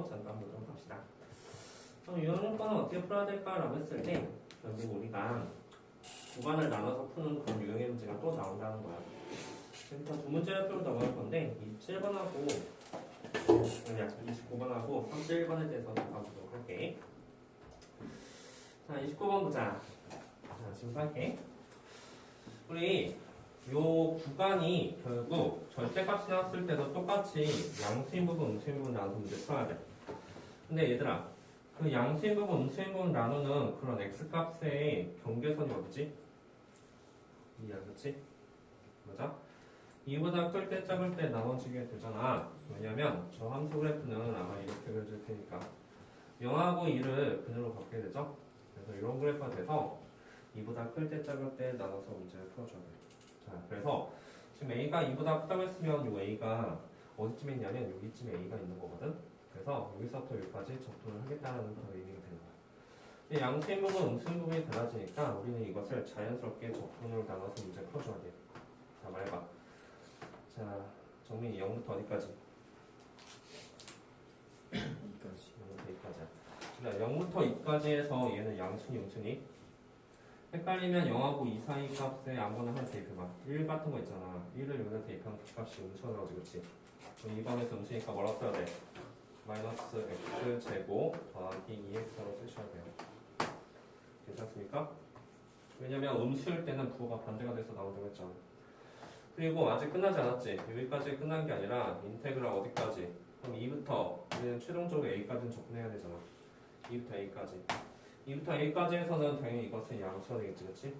잠깐 보도록 합시다. 그럼 이런 요건은 어떻게 풀어야 될까라고 했을 때 결국 우리가 구간을 나눠서 푸는 그런 유형의 문제가 또 나온다는 거야. 일단 두 문제를 풀어 넘어갈 건데 27번하고 약 29번하고 31번에 대해서 나가보도록 할게. 자, 29번 보자. 자, 지금 할게. 우리 요 구간이 결국 절대값이 나왔을 때도 똑같이 양수인 부분, 음수인 부분 나눠서 문제 풀어야 돼. 근데 얘들아, 그 양수인 부분, 음수인 부분 나누는 그런 x값의 경계선이 어디지? 이야, 그치? 맞아? 2보다 클 때, 작을 때 나눠지게 되잖아. 왜냐면 저 함수 그래프는 아마 이렇게 그려질 테니까 0하고 2를 그대로 갖게 되죠? 그래서 이런 그래프가 돼서 2보다 클 때, 작을 때 나눠서 문제를 풀어줘야 돼. 자, 그래서 지금 A가 2보다 크다고 했으면 이 A가 어디쯤에 있냐면 여기쯤에 A가 있는 거거든? 그래서 여기서부터 여기까지 적분을 하겠다는 그런 의미가 되는 거야. 근데 양수인 부분, 음수인 부분이 달라지니까 우리는 이것을 자연스럽게 적분으로 나눠서 문제 풀어줘야 돼. 자, 말해봐. 자, 정민이 0부터 어디까지? 2까지. 0부터 2까지야. 자, 0부터 2까지 해서 얘는 양순이, 음순이? 헷갈리면 0하고 2 사이 값에 아무거나 하나 대입해봐. 1 같은 거 있잖아. 1을 여기다 대입하면 그 값이 음수가 나오지, 그치? 그럼 2번에서 음수니까 뭐라고 써야 돼? 마이너스 x제곱 더하기 2x로 쓰셔야 돼요. 괜찮습니까? 왜냐면 음수일 때는 부호가 반대가 돼서 나온다고 했잖아. 그리고 아직 끝나지 않았지? 여기까지 끝난 게 아니라 인테그랄 어디까지? 그럼 2부터 우리는 최종적으로 a까지는 접근해야 되잖아. 2부터 a까지. 2부터 a까지 해서는 당연히 이것은 양수가 되겠지, 그치?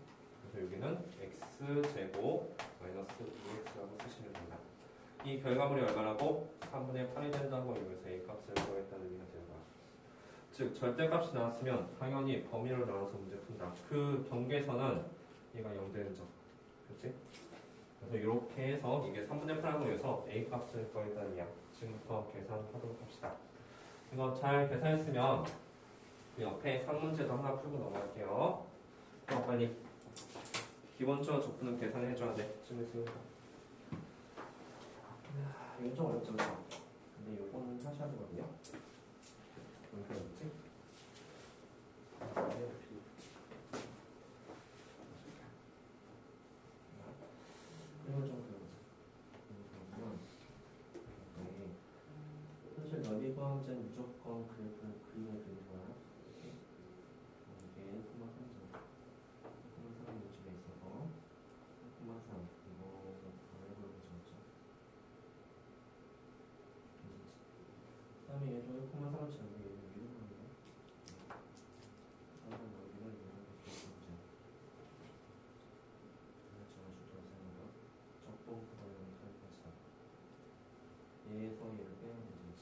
그래서 여기는 x제곱 마이너스 2x라고 쓰시면 됩니다. 이 결과물이 얼마라고? 3분의 8이 된다고 여기서 a 값을 구하겠다는 의미가 되는 거야. 즉 절대값이 나왔으면 당연히 범위를 나눠서 문제 푼다. 그 경계선은 얘가 0 되는 점. 그치? 그래서 이렇게 해서 이게 3분의 8하고 해서 a 값을 구하겠다는 이야. 지금부터 계산하도록 합시다. 이거 잘 계산했으면 그 옆에 상문제도 하나 풀고 넘어갈게요. 빨리 기본적으로 적분은 계산해줘야 돼. 지금 있으니까. 이건 좀 어렵죠, 그렇죠? 근데 이거는 하셔야 되거든요. 이렇게 어렵지? 이걸 좀 그려보자. 그러면 사실 너비 과학자는 무조건 그래프를 그림을 그리는 거야. 이게 1,3점. 1,3 요즘에 있어서 1,3 이거 가위바위보 적었죠. 그 다음에 얘도 1,3을 잡는데 얘는 위로 가는 거야. 그다음에 여기를 이렇게 적어보자. 적어주도록 생각하고 적도 그다음에 여기까지 얘에서 얘를 빼면 되지.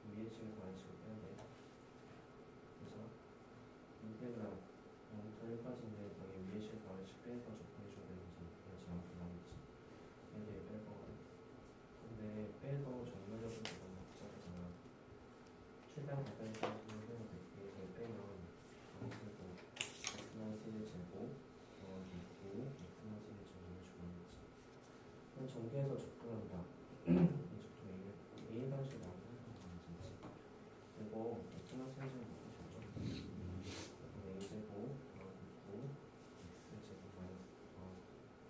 위에 식에서 아래식을 빼야 돼. 그래서 인테그랄 0부터 1까지인데 여기 위에 식에서 아래식 빼서 적분해줘야 되는 거지. 그래야지 양수 나오겠지. 얘도 얘 뺄 거거든. 근데 빼서 정면적으로 너무 복잡하잖아. 최대한 가까이 빼주면 빼면 돼. 여기서 빼면 양수고 x-1 제곱 더하기 9 x-1 제곱을 주어야겠지. 그럼 전개해서 적분한다. 이 적분 A 단식 나오는 거지. 그리고 x-1 제곱 바꾸셨죠? A 제곱 더하기 9 x 제곱 마이너스 x-1 제곱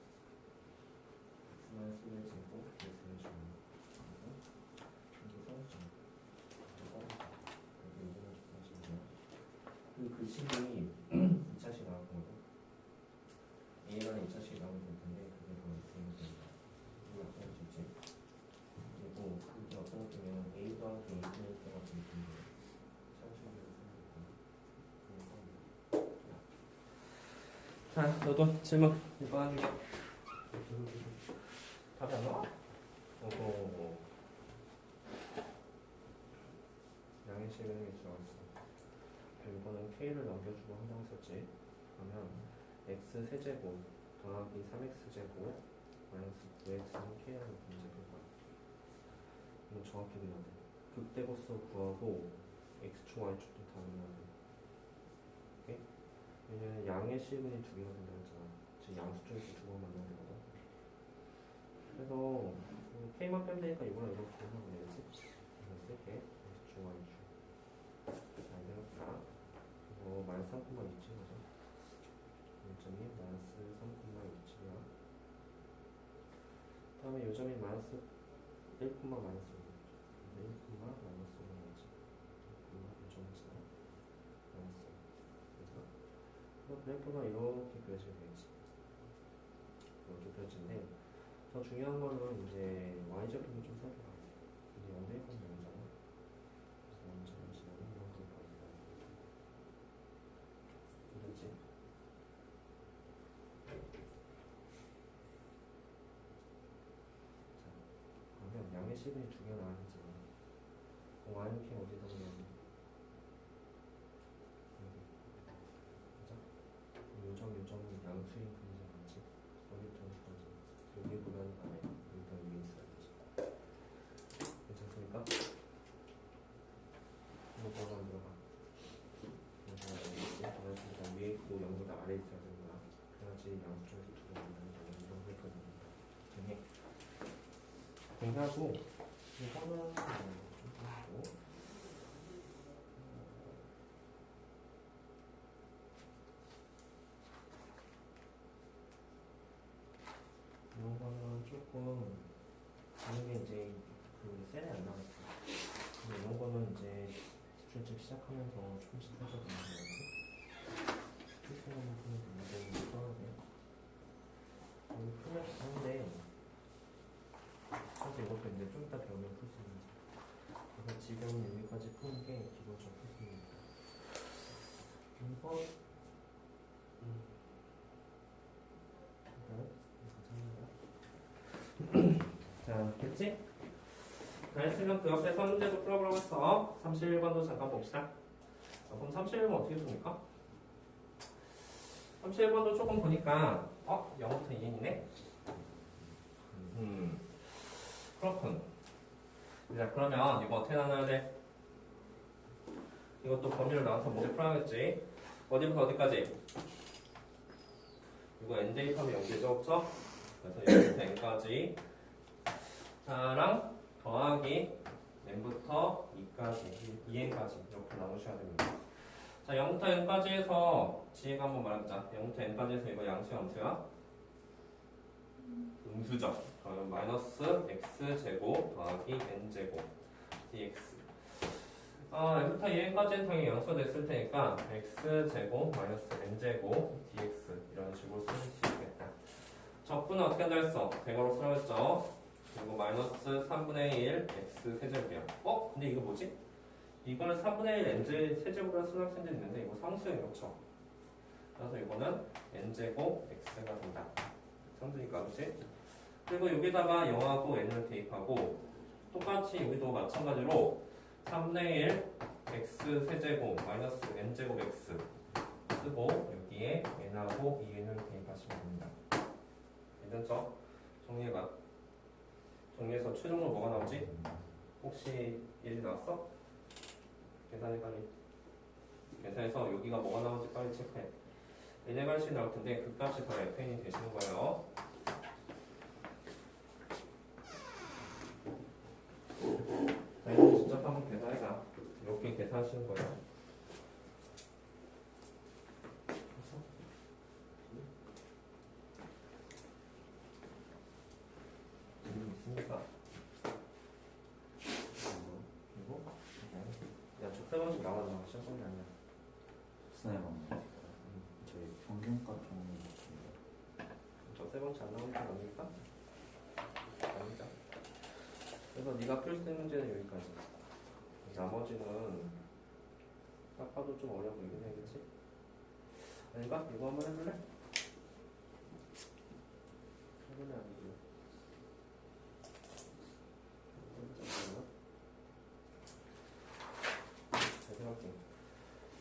x를 주는 거고 이게 써주죠. 그래서 이거는 적분하시면 돼요. 그 글씨이 2차식 나왔거든. A라는 2차식이 나오면 될 텐데 그게 더 있으면 됩니다. 이거 어떤 수 있지? 그리고 그게 어떤 느낌이냐면 A 더하기 A 될 때가 되게 힘들어요. 자, 너도 질문 이거 하는 게 답이 안 나와? 오호. 양의 식은 들어갔어. 이거는 K를 넘겨주고 한다고 썼지. 그러면 X 세제곱 더하기 3X제곱 마이너스 9X는 K라는 문제될 거야. 이건 정확히 그려야 돼. 극대곱수 구하고 X축, Y축도 다 그려야 돼. 오케이? 왜냐면 양의 식은이 두 개가 된다고 했잖아. 지금 양수 쪽에서 두 번 만나야 되거든. 그래서 K만 빼면 되니까 이거랑 이거 구분하면 되겠지? 이거 쓸게. y축. 안 되겠구나. 이거 마이너스 3,6죠. 1점이 마이너스 3,6야. 다음에 요점이 마이너스 1, 마이너스 5. 1, 마이너스 5지. 1, 요점이지. 마이너스 5. 그래서 그래프가 이렇게 그려지게 되겠지. 이렇게 그려지는데 더 중요한 거는 이제 y좌표를 좀 살펴봐. 이게 연대익은 0이잖아. 그래서 0점을 지나면 이런 걸 보인다. 그렇지? 그러면 양의 시분이 두 개 나와야지. y는 king 어디다 보냐면 요점은 양수인 분자 맞지? 어디부터 어디까지? 여기 보면 안에 여기다 위에 있어야지. 괜찮습니까? 이거 뭐가 안 들어가? 그래서 여기 있지? 그래서 위에 있고 0보다 아래에 있어야 되는 거야. 그래야지 양수 중에서 두 개 나오는 거 이런 거 있거든요. 정해. 공개하고 이거는 좀 하고 이런 거는 조금 이게 이제 그 셀에 안 나왔어. 근데 이런 거는 이제 기출집 시작하면서 조금씩 해서 되는 거지. 필수는 푸는 문제를 써야 돼. 여기 풀면 좋은데 사실 이것도 이제 좀 이따 배우면 풀 수 있는 거. 그래서 지금 여기까지 푸는 게 기본적으로 풀습니다. 이거 자, 됐지? 다 했으면 그 옆에 선문제도 풀어보라고 했어. 31번도 잠깐 봅시다. 그럼 31번 어떻게 풉니까? 31번도 조금 보니까 0부터 2n이네? 그렇군. 자, 그러면 이거 어떻게 나눠야 돼? 이것도 범위를 나눠서 문제 풀어야겠지? 어디부터 어디까지? 이거 n 대입하면 0되죠, 그쵸? 그래서 0부터 n까지 자랑 더하기 n부터 2까지 2n까지 이렇게 나누셔야 됩니다. 자, 0부터 n까지 해서 지혜가 한번 말해보자. 0부터 n까지 해서 이거 양수야 음수야? 음수죠. 그러면 마이너스 x제곱 더하기 n제곱 dx. n부터 2n까지는 당연히 양수가 됐을 테니까 x제곱 마이너스 n제곱 dx 이런 식으로 쓸 수 있겠다. 적분은 어떻게 한다 했어? 대괄호 쓰라고 그리고 마이너스 3분의 1 x 세제곱이야. 근데 이거 뭐지? 이거는 3분의 1 n 세제곱이라 쓰는 학생들이 있는데 이거 상수형 그렇죠? 그래서 이거는 n제곱 x가 된다. 상수니까 그렇지? 그리고 여기다가 0하고 n을 대입하고 똑같이 여기도 마찬가지로 3분의 1 x 세제곱 마이너스 n제곱 x 쓰고 여기에 n하고 2n을 대입하시면 됩니다. 괜찮죠? 정리해서 최종으로 뭐가 나오지? 혹시 1이 나왔어? 계산해 빨리. 계산해서 여기가 뭐가 나오는지 빨리 체크해. n의 값이 나올 텐데 그 값이 더 fn이 되시는 거예요. 자, 이거 직접 한번 계산해봐. 이렇게 계산하시는 거예요. 있습니까? 그리고 야, 저 세 번씩 나와 시험 범위 아니야. 선생님, 저희 평균값 정리 저 세 번째 안 나오니까 뭡니까? 아니다. 그래서 네가 풀 수 있는 문제는 여기까지. 나머지는 딱 봐도 좀 어려워 보이긴 해야겠지? 아닌가? 이거 한번 해볼래? 해볼래 아니고 잘 생각해.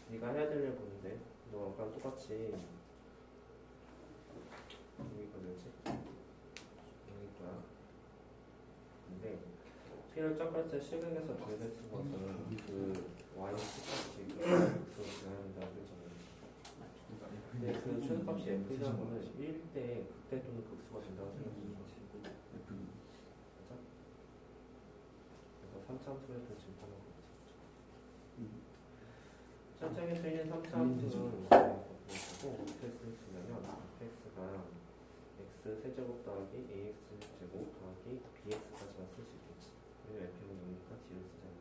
네가 해야 될 일 보는데 너 아까랑 똑같이 여기 걸렸지? 여기 거야. 근데 T를 짝할 때 실행해서 구해냈을 것은 그 y값이 그 지나야 된다고 했잖아요. 근데 그 최소값이 f라는 거는 1대 극대 또는 극수가 된다고 생각해요. 그래서 3차원에서 질문하는 거지. 짝짝이 틀린 3차함수는 보고 fx를 쓰려면 fx가 x 세제곱 더하기 ax 제곱 더하기 bx까지만 쓸 수 있겠지. 왜냐면 f는 0이니까 d를 쓰잖아.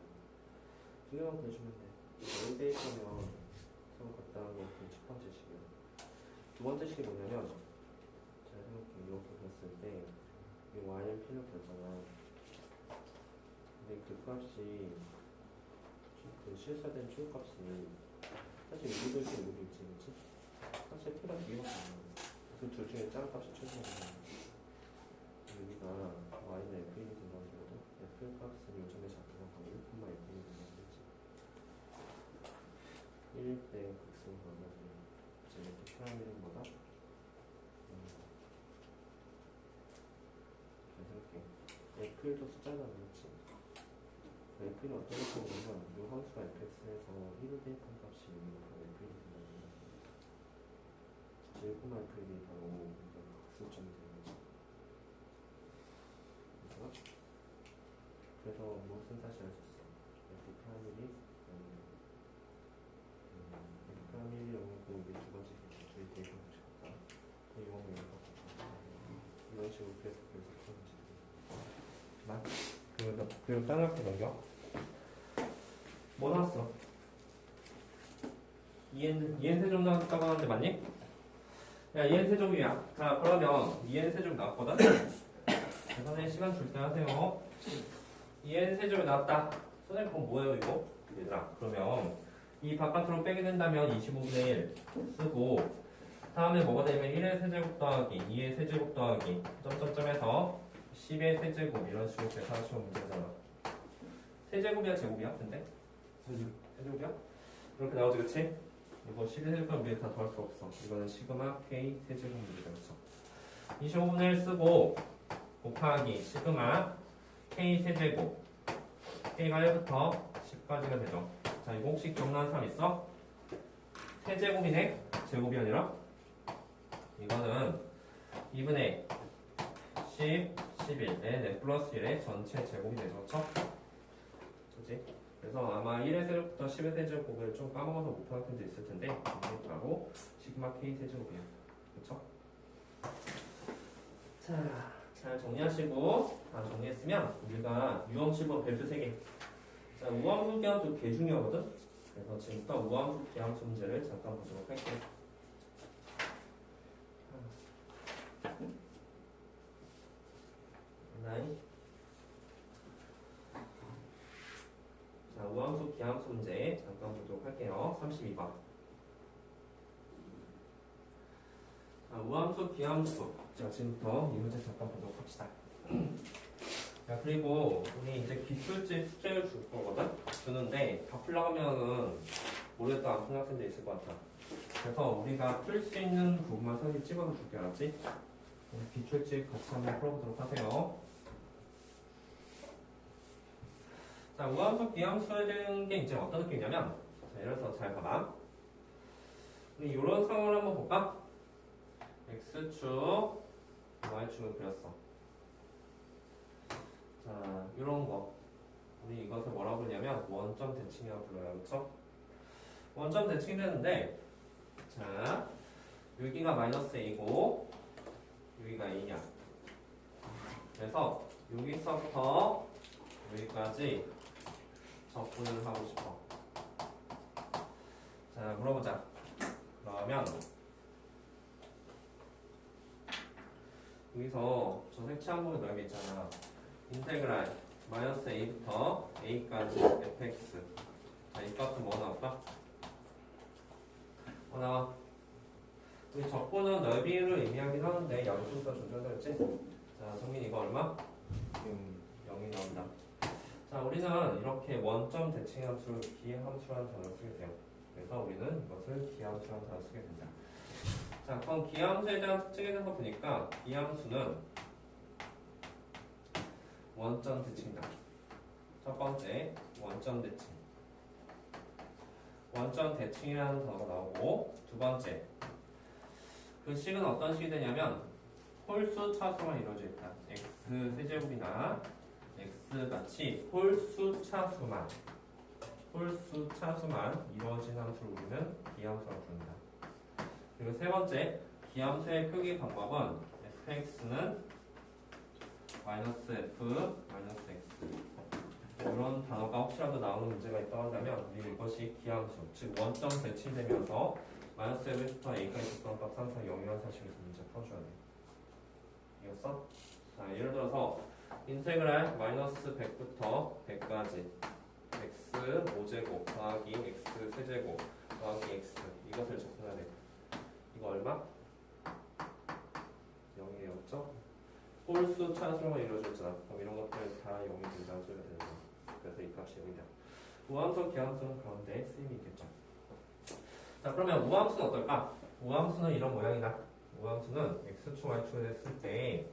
두 개만 구해주면 돼. 1대 1이면 서로 같다는 게 첫 번째 식이야. 두 번째 식이 뭐냐면 잘 생각해. 이렇게 봤을 때 이 y는 p를 줬잖아. 근데 그 값이 그 실사된 최고값이 사실 여기도 있고 여기도 있지, 그렇지? 사실 p가 두 개밖에 안 나와. 그 둘 중에 작은 값이 최소야. 여기가 y는 f이 된다고 해도 f 값은 요즘에 잡혀서 1,f이 된다고 했지. 1대 극승 방법이 이제 f 프라임은 뭐다? 잘 생각해. f도 숫자가 나왔지. f는 어떤 것을 보면 이 함수가 fx에서 1을 대입한 값이 있는 바로 f이 된다는 거야. 제일 꼬마 f이 바로 극승점이 되는 거지. 그래서 무슨 사실 알 수 있어? f 프라임이 f 프라임이 0이고 이게 두 번째 개수의 대입한 값이 같다. 그 0은 0과 같다. 이런 식으로 계속 풀어주지. 그리고 다른 학교 넘겨. 뭐 나왔어? 2n 세제곱 나왔다고 하는데 맞니? 야 2n 세제곱이야. 자 그러면 2n 세제곱 나왔거든? 계산에 시간 줄 때 하세요. 2n 세제곱이 나왔다. 선생님 그건 뭐예요 이거? 얘들아 그러면 이 바깥으로 빼게 된다면 25분의 1 쓰고 다음에 뭐가 되면 1의 세제곱 더하기 2의 세제곱 더하기 점점점에서 10의 세제곱 이런 식으로 계산하시면 문제잖아. 세제곱이야 제곱이야? 근데? 세제곱이야? 이렇게 나오지 그치? 이거 10의 세제곱은 우리 다 더할 수 없어. 이거는 시그마 k 세제곱 문제다 그쵸? 25분의 1 쓰고 곱하기 시그마 k 세제곱 k가 1부터 10까지가 되죠. 자 이거 혹시 기억나는 사람 있어? 세제곱이네? 제곱이 아니라? 이거는 2분의 10, 11, n 플러스 1의 전체 제곱이 되죠. 그쵸? 그치? 그래서 아마 1의 세제곱부터 10의 세제곱을 좀 까먹어서 못하는 분도 있을 텐데 이게 바로 시그마 k 세제곱이에요. 그쵸? 자, 잘 정리하시고 다 정리했으면 우리가 유함수법 별표 3개. 자, 우함수 기함수 개 중요하거든? 그래서 지금부터 우함수 기함수 문제를 잠깐 보도록 할게요. 자, 우함수 기함수 문제 잠깐 보도록 할게요. 32번. 자, 우함수 기함수. 자, 지금부터 이 문제 잠깐 보도록 합시다. 자, 그리고 우리 이제 기출집 숙제를 줄 거거든? 주는데 다 풀려고 하면은 모르겠다 안 푸는 학생도 있을 것 같아. 그래서 우리가 풀 수 있는 부분만 사진 찍어서 줄게, 알았지? 우리 기출집 같이 한번 풀어보도록 하세요. 자, 우함수 기함수에 대한 게 이제 어떤 느낌이냐면, 자, 예를 들어서 잘 봐봐. 우리 이런 상황을 한번 볼까? X축, Y축을 그렸어. 자, 이런 거. 우리 이것을 뭐라고 부르냐면 원점 대칭이라고 불러요. 그쵸? 원점 대칭이 되는데, 자, 여기가 마이너스 A고, 여기가 A냐. 그래서 여기서부터 여기까지 적분을 하고 싶어. 자, 물어보자. 그러면 여기서 저 색채 한 번의 넓이 있잖아. 인테그랄 마이너스 a부터 a까지 fx. 자, 이 값은 뭐 나올까? 뭐 나와? 우리 적분은 넓이를 의미하긴 하는데 양수가 존재한다 했지? 자, 성민 이거 얼마? 0이 나온다. 자, 우리는 이렇게 원점 대칭 함수를 기함수라는 단어를 쓰게 돼요. 그래서 우리는 이것을 기함수라는 단어를 쓰게 된다. 자, 그럼 기함수에 대한 특징에 대해서 보니까 기함수는 원점 대칭이다. 첫 번째, 원점 대칭. 원점 대칭이라는 단어가 나오고, 두 번째, 그 식은 어떤 식이 되냐면 홀수 차수만 이루어져 있다. x 세제곱이나 x 같이 홀수 차수만 홀수 차수만 이루어진 함수를 우리는 기함수라고 부릅니다. 그리고 세 번째, 기함수의 표기 방법은 fx는 마이너스 f 마이너스 x 이런 단어가 혹시라도 나오는 문제가 있다고 한다면 우리 이것이 기함수, 즉 원점 배치되면서 마이너스 f부터 a까지 적정값 상상 영유한 사실에서 문제 풀어줘야 돼. 이겼어? 자, 예를 들어서 인테그랄 마이너스 100부터 100까지 x 5제곱 더하기 x 세제곱 더하기 x 이것을 적분해야 돼. 이거 얼마? 0이에요, 그렇죠? 홀수 차수로만 이루어졌잖아. 그럼 이런 것들 다 0이 된다는 소리가 되는 거야. 그래서 이 값이 0이다. 우함수, 기함수는 가운데 쓰임이 있겠죠. 자, 그러면 우함수는 어떨까? 우함수는 이런 모양이다. 우함수는 x축, y축이 됐을 때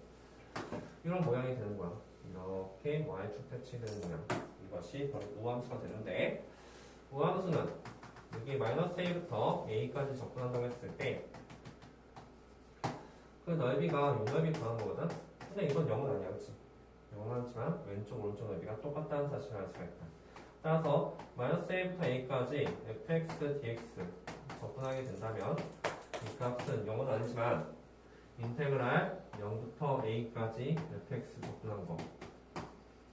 이런 모양이 되는 거야. 이렇게 y축 배치되는 모양. 이것이 바로 우함수가 되는데, 우함수는 여기 마이너스 a부터 a까지 접근한다고 했을 때 그 넓이가 요 넓이 구하는 거거든? 근데 이건 0은 아니야, 그치? 0은 아니지만 왼쪽 오른쪽 넓이가 똑같다는 사실을 알 수가 있다. 따라서 마이너스 a부터 a까지 fx dx 접근하게 된다면 이 값은 0은 아니지만 인테그랄 0부터 a까지 fx 접근한 거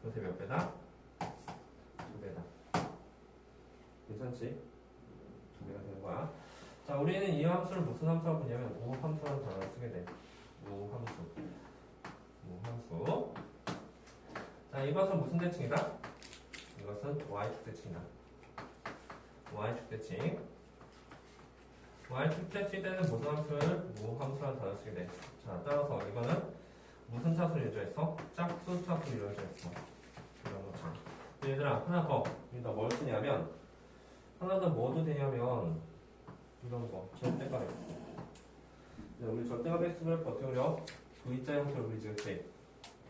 그것의 몇 배다? 2배다. 괜찮지? 2배가 되는 거야. 자, 우리는 이 함수를 무슨 함수라고 부르냐면 우함수라는 단어를 쓰게 돼. 우함수. 우함수. 자, 이것은 무슨 대칭이다? 이것은 y축 대칭이다. y축 대칭. y축 대칭되는 무슨 함수를 우함수라는 단어를 쓰게 돼. 자, 따라서 이거는 무슨 차수로 이루어져 있어? 짝수 차수로 이루어져 있어. 이런 것처럼. 얘들아, 하나 더. 여기다 뭘 쓰냐면, 하나 더 뭐도 되냐면, 이런 거. 절대값 x. 네, 우리 절대값 x를 버티려 V자 형태로 그리지, 그치?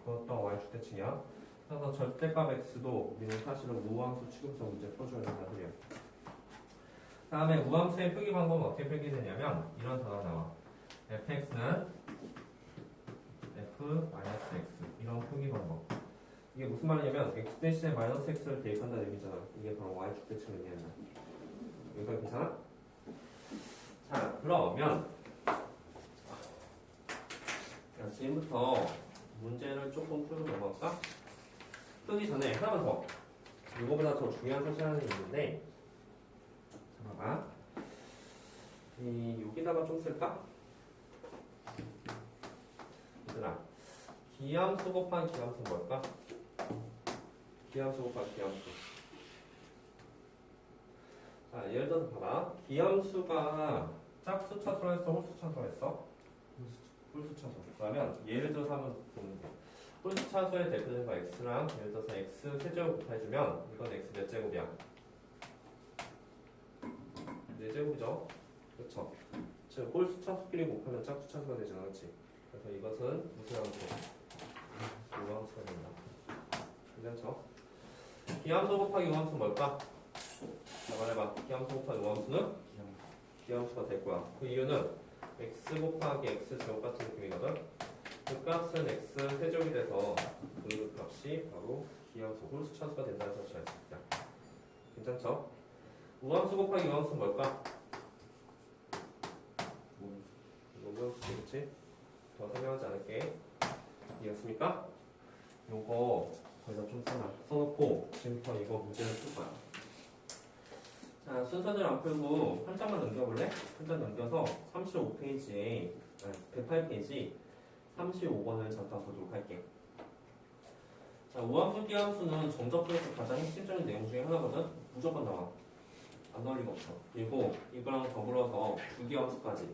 그것도 y축 대칭이야. 그래서 절대값 x도 우리는 사실은 우함수 취급서 문제 풀어줘야 된다 소리야. 다음에 우함수의 표기 방법은 어떻게 표기되냐면, 이런 단어가 나와. fx는 f-x. 이런 표기 방법. 이게 무슨 말이냐면 x 대신에 마이너스 x를 대입한다는 의미잖아. 이게 바로 y축 대칭을 의미한다. 여기까지 괜찮아? 자, 그러면 지금부터 문제를 조금 풀고 넘어갈까? 풀기 전에 하나만 더. 이거보다 더 중요한 사실 하나 있는데, 잠깐만. 여기다가 좀 쓸까? 얘들아, 기함수 곱하기 기함수 뭘까? 기함수 곱하기 기함수. 자, 예를 들어서 봐봐. 기함수가 짝수 차수로 했어? 홀수 차수로 했어? 홀수 차수. 그러면 예를 들어서 한번 보면 돼. 홀수 차수의 대표된 거 x랑 예를 들어서 x 세제곱 곱해주면 이건 x 몇 제곱이야? 4제곱이죠? 그쵸? 즉 홀수 차수끼리 곱하면 짝수 차수가 되잖아, 그치? 그래서 이것은 무슨 함수? 우함수가 된다. 괜찮죠? 기함수 곱하기 우함수는 뭘까? 자, 말해봐. 기함수 곱하기 우함수는? 기함수가 될 거야. 그 이유는 x 곱하기 x 제곱 같은 느낌이거든? 그 값은 x 세제곱이 돼서 그 값이 바로 기함수 홀수 차수가 된다는 사실을 알 수 있다. 괜찮죠? 우함수 곱하기 우함수는 뭘까? 우함수지, 그치? 더 설명하지 않을게. 이해했습니까? 요거 거기다 좀 써놓고 지금부터 이거 문제를 풀 거야. 자, 순서대로 안 풀고 한 장만 넘겨볼래? 한 장 넘겨서 35페이지에 108페이지 35번을 잠깐 보도록 할게. 자, 우함수, 기함수는 정적분에서 가장 핵심적인 내용 중에 하나거든? 무조건 나와. 안 나올 리가 없어. 그리고 이거랑 더불어서 주기함수까지.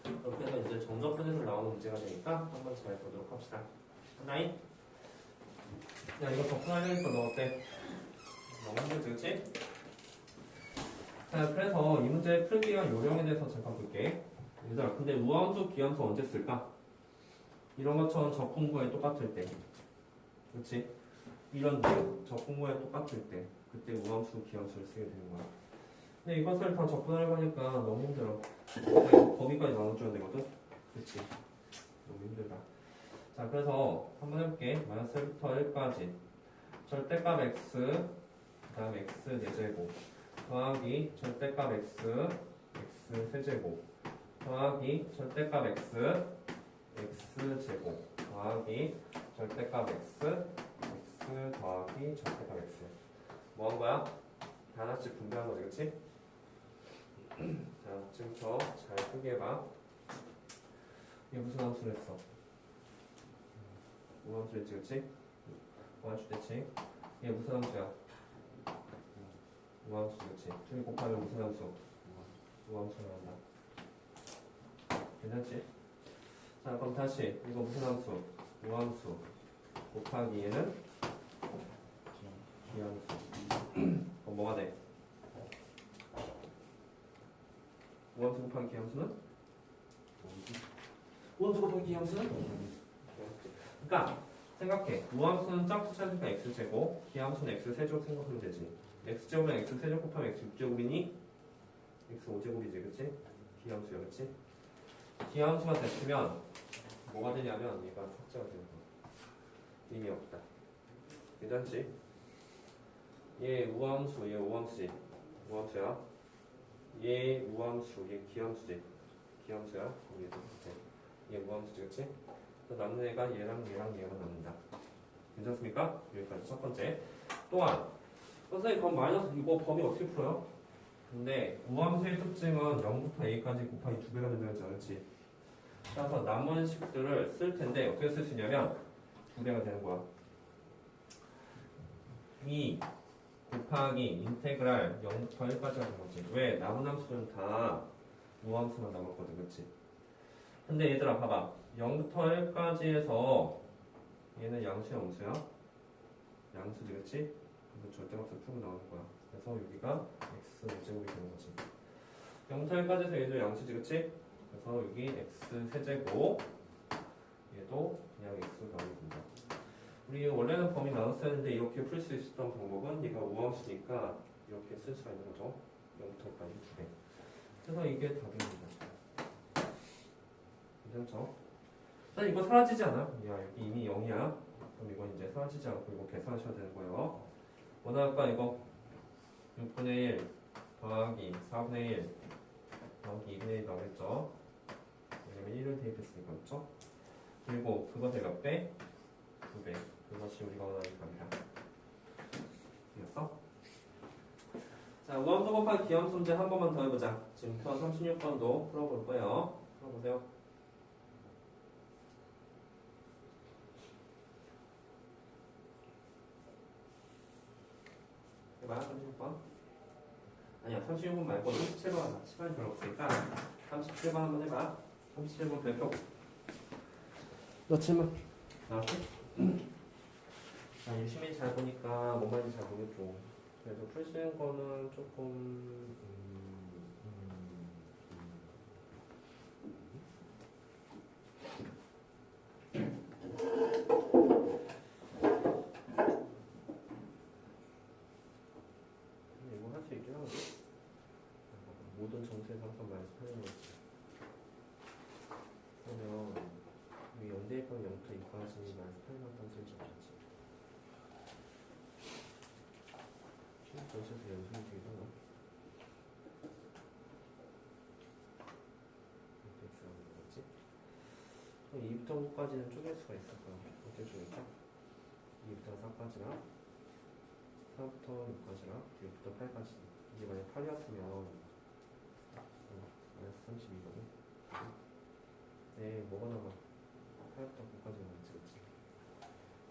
그렇게 해서 이제 정적분에서 나오는 문제가 되니까 한번 잘 보도록 합시다. 하나인? 야, 이거 접근하려니까 너 어때? 너무 힘들지, 그치? 자, 그래서 이 문제 풀기와 요령에 대해서 잠깐 볼게. 얘들아, 근데 우함수, 기함수 언제 쓸까? 이런 것처럼 적분구에 똑같을 때. 그치? 이런 적분구에 똑같을 때. 그때 우함수, 기함수를 쓰게 되는 거야. 근데 이것을 다 접근하려고 하니까 너무 힘들어. 거기까지 나눠줘야 되거든? 그치? 너무 힘들다. 자, 그래서 한번 해볼게. 마이너스 1부터 1까지. 절대값 x, 그 다음에 x 4제곱 더하기 절대값 x 세제곱 더하기 절대값 x제곱 더하기 절대값 x 더하기 절대값 x 뭐 한 거야? 다 하나씩 분배한 거지, 그치? 자, 지금부터 잘 크게 해봐. 이게 무슨 함수를 했어? 무함수 했지, 그치? 무함수 됐지? 이게 무슨 함수야? 무함수, 그치? 2 곱하면 무슨 함수? 무함수 나온다. 괜찮지? 자, 그럼 다시 이거 무슨 함수? 무함수 곱하기 얘는 기함수. 그럼 뭐가 돼? 무함수 곱하기 기함수는? 무함수 곱하기 기함수는? 그러니까 생각해. 무함수는 짝수 찾으니까 x제곱, 기함수는 x세제곱 생각하면 되지. x제곱은 x세제곱 곱하면 x6제곱이니 x5제곱이지, 그치? 기함수야, 그치? 기함수가 됐으면 뭐가 되냐면 얘가 삭제가 되는 거야. 의미 없다. 괜찮지? 얘 우함수, 얘 오함수지. 우함수야. 얘 우함수, 얘 기함수지. 기함수야. 얘도 얘 우함수지, 그치? 남는 애가 얘랑 남는다. 괜찮습니까? 여기까지 첫 번째. 또한 선생님 그럼 마이너스 이거 범위 어떻게 풀어요? 근데 우함수의 특징은 0부터 a까지 곱하기 2배가 된다고 했지 않았지? 따라서 남은 식들을 쓸 텐데 어떻게 쓸 수 있냐면 2배가 되는 거야. 2 곱하기 인테그랄 0부터 1까지 하는 거지. 왜? 남은 함수는 다 우함수만 남았거든, 그치? 근데 얘들아 봐봐. 0부터 1까지 해서 얘는 양수야, 음수야? 양수지, 그치? 그래서 절대값을 풀고 나오는 거야. 그래서 여기가 x5제곱이 되는 거지. 0부터 1까지 해서 얘도 양수지, 그치? 그래서 여기 x 세제곱 얘도 그냥 x가 나오게 된다. 우리 원래는 범위 나눴어야 했는데 이렇게 풀 수 있었던 방법은 얘가 우함수니까 이렇게 쓸 수가 있는 거죠. 0부터 1까지 2배. 그래서 이게 답입니다. 괜찮죠? 자, 이거 사라지지 않아? 야, 여기 이미 0이야. 그럼 이건 이제 사라지지 않고 이거 계산하셔야 되는 거예요. 뭐 나올까 이거? 6분의 1 더하기 4분의 1 더하기 2분의 1 나오겠죠? 왜냐면 1을 대입했으니까, 그렇죠? 그리고 그것의 몇 배? 2배. 그것이 우리가 원하는 값이다. 이겼어? 자, 우함수 곱하기 기함수 문제 한 번만 더 해보자. 지금부터 36번도 풀어볼 거예요. 풀어보세요. 해봐, 36번. 아니야, 36번 말고 37번 하자. 시간이 별로 없으니까 37번 한번 해봐. 37번 별표. 너 질문 나왔지? 자, 유심히 잘 보니까 뭔 말인지 잘 모르겠죠. 그래도 풀시는 거는 조금 이거 할 수 있긴 하거든. 모든 정수에서 항상 마이너스 8인 거지. 그러면 이 연대입하면 0부터 2까지 마이너스 8이 나왔다는 소리지 없었지. 전체에서 연속이 되긴 하나? 이렇게 x라고 되겠지? 그럼 2부터 5까지는 쪼갤 수가 있을 거야. 어떻게 쪼갤까? 2부터 4까지랑 4부터 6까지랑 6부터 8까지. 이게 만약 8이었으면 마이너스 32거든. 네, 뭐가 남아? 8부터 9까지가 남지, 그치?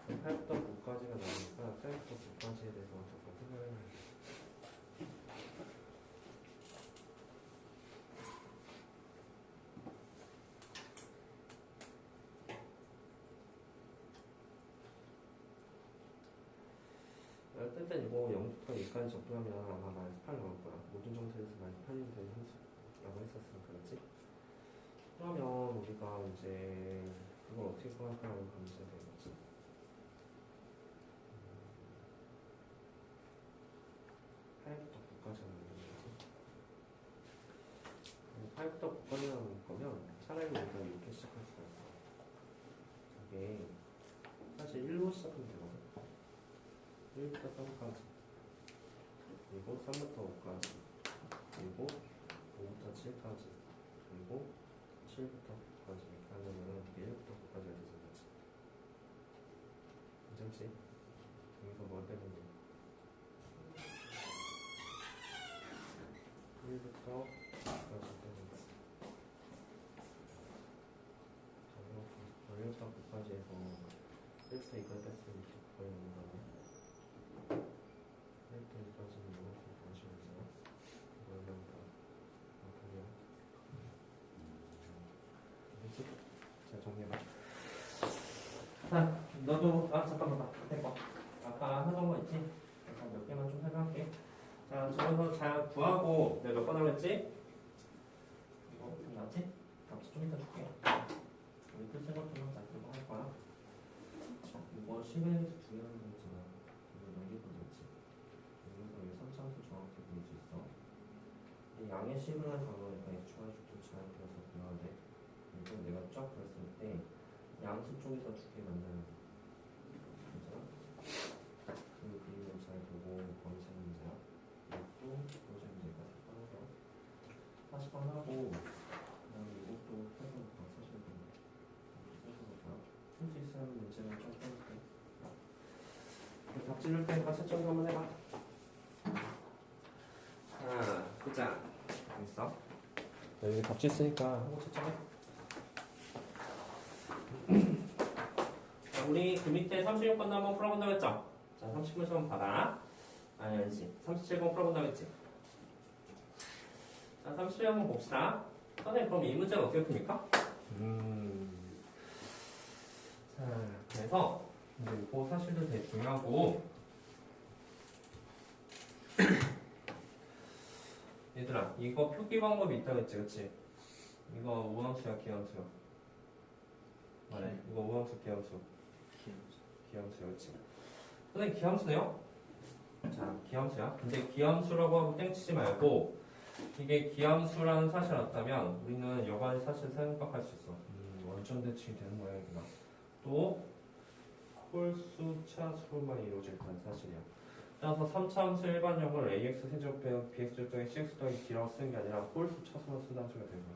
8부터 9까지가 나오니까 8부터 9까지에 대해서 잠깐 생각을 해야 돼. 일단 이거 0부터 2까지 적분하면 아마 마이너스 8 나올 거야. 모든 정수에서 마이너스 8이 되는 함수라고 했었으니까, 그렇지? 그러면 우리가 이제 그걸 어떻게 구할까라는 문제가 되는 거지. 8부터 9까지 하는 거지. 8부터 9까지 하는 거면 차라리 우리가 이렇게 시작할 수가 있어. 이게 사실 1로 시작하면 되거든. 1부터 3까지. 그리고 3부터 5까지, 그리고 5부터 7까지, 그리고 7부터 9까지 이렇게 하려면 1부터 9까지가 되는 거지. 괜찮지? 여기서 뭘 빼면 돼? 1부터 9까지 빼면 돼. 1부터 9까지 해서 1부터 이걸 뺐으면 이렇게 거의 없는 거네. 1부터 2까지는 이만큼 관심있어요. 이걸 넣으니까 그냥 알겠지? 자, 정리해봐. 자, 너도 잠깐만 봐. 해봐. 아까 하던 거 있지? 아까 몇 개만 좀 설명할게. 자, 저기서 잘 구하고 내가 몇 번 하고 했지? 이거 맞지? 값이 좀 이따 줄게. 우리 끝 생각하면 자, 이거 할 거야. 이거 10에서 2개 하는 거 있잖아. 이거 넘기고 있지. 여기서 이 선창수 정확히 보일 수 있어. 이 양의 10을 가보니까 X축도 잘 그려서 그려야 돼. 그리고 내가 쫙 그렸을 때 양수 쪽에서 2개 만나는 거. 괜찮아? 그 그림을 잘 보고 검색 문제야. 이것도 보시 문제까지 따라서 40번 하고 그다음에 이것도 해서부터 사실 해서부터 할 수 있으면 문제는 좀 써볼게. 답 찔릴 테니까 채점 한번 해봐. 자, 보자. 여기 있어. 여기 답지 쓰니까 한번 채점해. 자, 우리 그 밑에 36번도 한번 풀어본다고 했죠? 자, 30번 시험 받아. 아니지. 37번 풀어본다고 했지? 자, 37번 한번 봅시다. 선생님, 그럼 이 문제는 어떻게 풉니까? 자, 그래서 이제 이거 사실도 되게 중요하고 얘들아, 이거 표기 방법이 있다고 했지, 그치? 이거 우함수야, 기함수야? 말해. 이거 우함수, 기함수? 기함수야, 그치? 선생님, 기함수네요? 자, 기함수야. 근데 기함수라고 하고 땡치지 말고 이게 기함수라는 사실을 알았다면 우리는 여러 가지 사실 생각할 수 있어. 원점 대칭이 되는 모양이구나. 또 홀수차수로만 이루어질 건 사실이야. 따라서 3차함수 일반형을 ax 세제곱 빼기 bx 더하기 cx 더하기 d라고 쓰는 게 아니라 홀수차수만 쓴다는 소리가 되는 거야.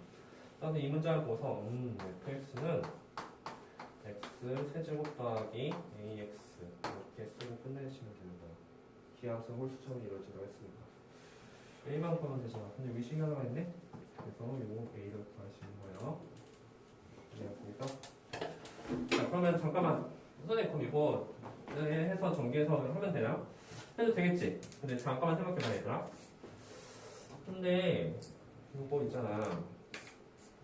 따라서 이 문장을 보고서 fx는 x 세제곱 더하기 ax 이렇게 쓰고 끝내시면 되는 거야. 기하수 홀수처럼 이루어지라고 했으니까 a만 구하면 되잖아. 근데 위식이 하나가 있네? 그래서 요거 a를 구하시는 거예요. 이해했습니까? 자, 그러면 잠깐만 선생님 그럼 이거 해서 전개해서 하면 되나요? 해도 되겠지? 근데 잠깐만 생각해봐 얘들아. 근데 이거 있잖아.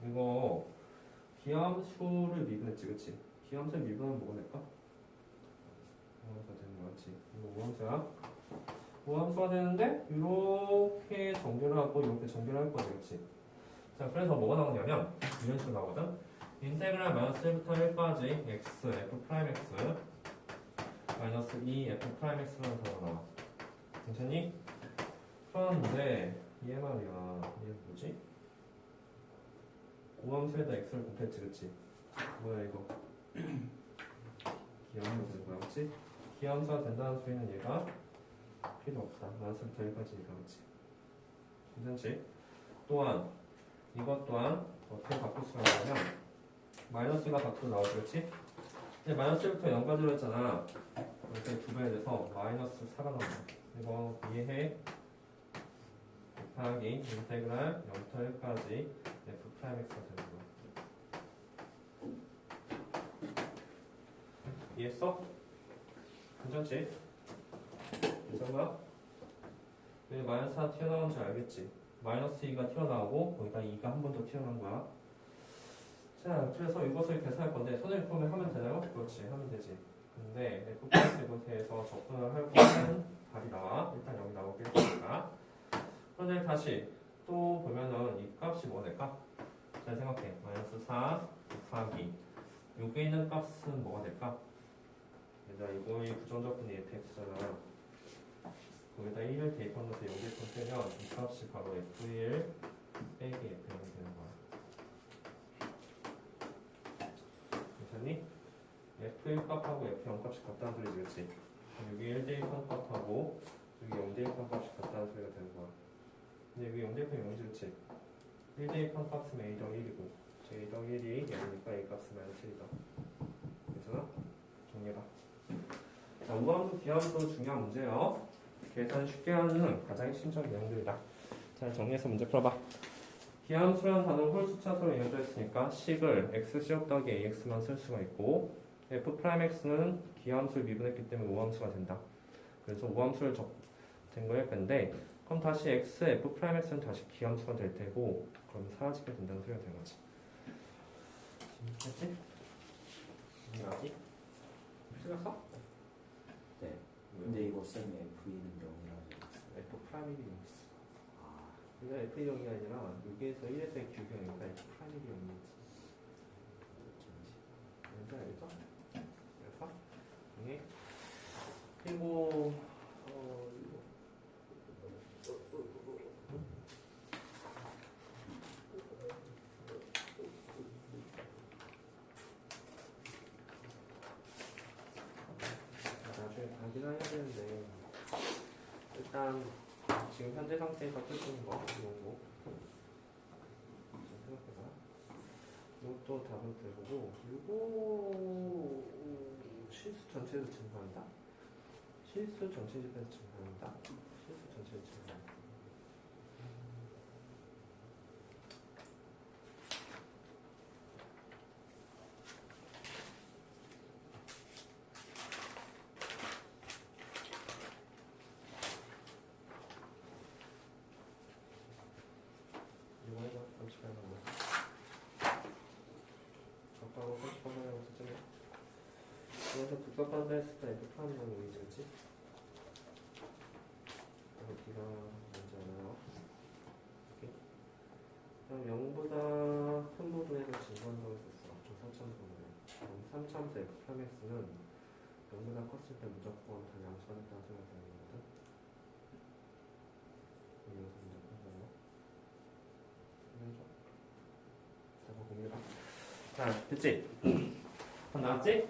이거 기함수를 미분했지 그치? 기함수를 미분하면 뭐가 될까? 우함수가 되는 거였지. 이거 우함수야. 우함수가 되는데 이렇게 전개를 하고 이렇게 전개를 할 거야 그치? 자, 그래서 뭐가 나오냐면 이런 식으로 나오거든. 인테그랄 마이너스 1부터 1까지 x f 프라임 x 마이너스 2 f 프라임 x라는 단어가 나와. 괜찮니? 그런데 얘 말이야. 얘 뭐지? 우함수에다 x를 곱했지 그치? 뭐야 이거? 기함수 되는 거야 그치? 기함수가 된다는 소리는 얘가 필요 없다. 마이너스부터 1까지니까 그치? 괜찮지? 또한 이것 또한 어떻게 바꿀 수가 있냐면 마이너스가 밖으로 나오지 그치? 근데 마이너스 1부터 0까지로 했잖아. 이렇게 두 배에 돼서 마이너스 4가 나온다. 이거 이해해? 곱하기 인테그랄 0부터 1까지 f 프라임 x가 되는 거야. 이해했어? 괜찮지? 괜찮아? 왜 마이너스 4 튀어나오는지 알겠지? 마이너스 2가 튀어나오고 거기다 2가 한 번 더 튀어나온 거야. 자, 그래서 이것을 계산할 건데 선생님 그러면 하면 되나요? 그렇지, 하면 되지. 근데 f 플러스 이것에 대해서 접근을 하려고 하면 답이 나와. 일단 여기 나오겠으니까. 그런데 다시 또 보면은 이 값이 뭐가 될까? 잘 생각해. 마이너스 4 곱하기 여기에 있는 값은 뭐가 될까? 얘들아 이거의 부정적분이 fx잖아. 거기다 1을 대입하면서 여기에 빼면 이 값이 바로 f1 빼기 f0이 되는 거야. 괜찮니? f1 값하고 f0 값이 같다는 소리지 그치? 여기 1 대입한 값하고 여기 0대입한 값이 같다는 소리가 되는 거야. 근데 여기 0대입하면 0이지, 그치? 1대입한 값은 a 더하기 1이고 j 더하기 1이 0이니까 a 값은 마이너스 1이다. 괜찮아? 정리해봐. 자, 우함수, 비함수 중요한 문제예요. 계산 쉽게 하는 가장 핵심적인 내용들이다. 잘 정리해서 문제 풀어봐. 비함수라는 단어는 홀수차수로 이어져 있으니까 식을 x제곱 더하기 ax만 쓸 수가 있고 f'x는 기함수를 미분했기 때문에 우함수가 된다. 그래서 우함수를 된 거일 건데 그럼 다시 x, f'x는 다시 기함수가 될 테고 그럼 사라지게 된다는 소리가 되는 거지. 됐지? 이해하지? 틀렸어? 네. 근데 이거 쌤 V는 0이라고 했어요. f'이 0이지. 아, 이거 F이 0이 아니라 6에서 1에서의 규격이니까 F 프라임이 0이지. 뭔지 알겠죠? 그래서 이게 그리고 나중에 가긴 해야 되는데 일단 지금 현재 상태에서 쓸 수 있는 거 이런 거 생각해봐. 이것도 답은 되고 이거 실수 전체에서 증가한다? 실수 전체 집에서 증가한다? 실수 전체에서 증가한다. 이거 해봐. 38번 각각으로 38번이라고 썼잖아. 그래서 복잡한다 했을 때 F 프라임 너무 의미지? 여기가 뭔지 알아요? 이렇게. 그럼 0보다 큰 부분에서 증가한다고 했었어. 저 3참수는. 그럼 3참수 F 프라임 X는 0보다 컸을 때 무조건 다 양수가 됐다는 소리가 되는 거거든? 여기서 무조건 되는 거? 해줘? 잠깐 공유해봐. 자, 됐지? 다 나왔지?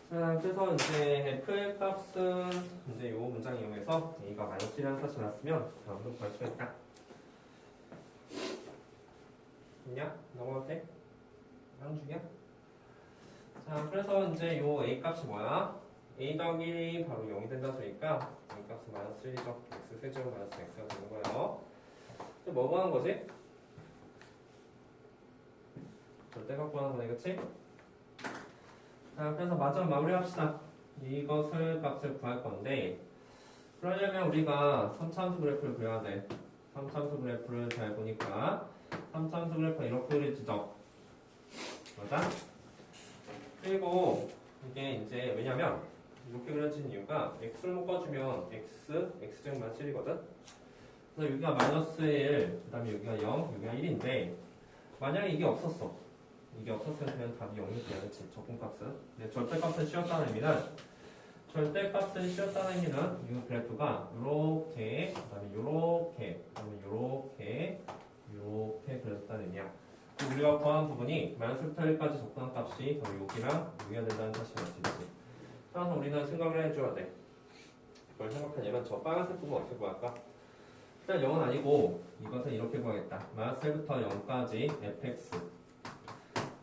자, 그래서 이제 F의 값은 이제 요 문장 이용해서 A가 마이너스 1이라는 사실 났으면 다음으로 구할 수가 있다. 있냐? 넘어가도 돼? 안 중이야? 자, 그래서 이제 요 A 값이 뭐야? A 더하기 1이 바로 0이 된다 소리니까 A 값은 마이너스 1이죠. X 세제곱 마이너스 X가 되는 거예요. 근데 뭐 구하는 거지? 절대값 구하는 거네, 그치? 자, 그래서 마지막 마무리합시다. 이것을 값을 구할 건데 그러려면 우리가 3참수 그래프를 그려야 돼. 3참수 그래프를 잘 보니까 3참수 그래프가 이렇게 그려지죠. 맞아? 그리고 이게 이제 왜냐면 이렇게 그려진 이유가 x를 묶어주면 x제곱 마이너스 1이거든. 그래서 여기가 마이너스 1, 그 다음에 여기가 0, 여기가 1인데 만약에 이게 없었어. 이게 없었으면 답이 0이 돼야 되지. 적분값은. 근데 절대값은 씌웠다는 의미는 이 그래프가 요렇게, 그 다음에 요렇게, 그 다음에 요렇게 그려졌다는 의미야. 그리고 우리가 구한 부분이 마이너스부터 1까지 적분한 값이 바로 여기랑 여기가 된다는 사실을 알 수 있지. 따라서 우리는 생각을 해줘야 돼. 그걸 생각하려면 저 빨간색 부분 어떻게 구할까? 일단 0은 아니고 이것은 이렇게 구하겠다. 마이너스 1부터 0까지 fx.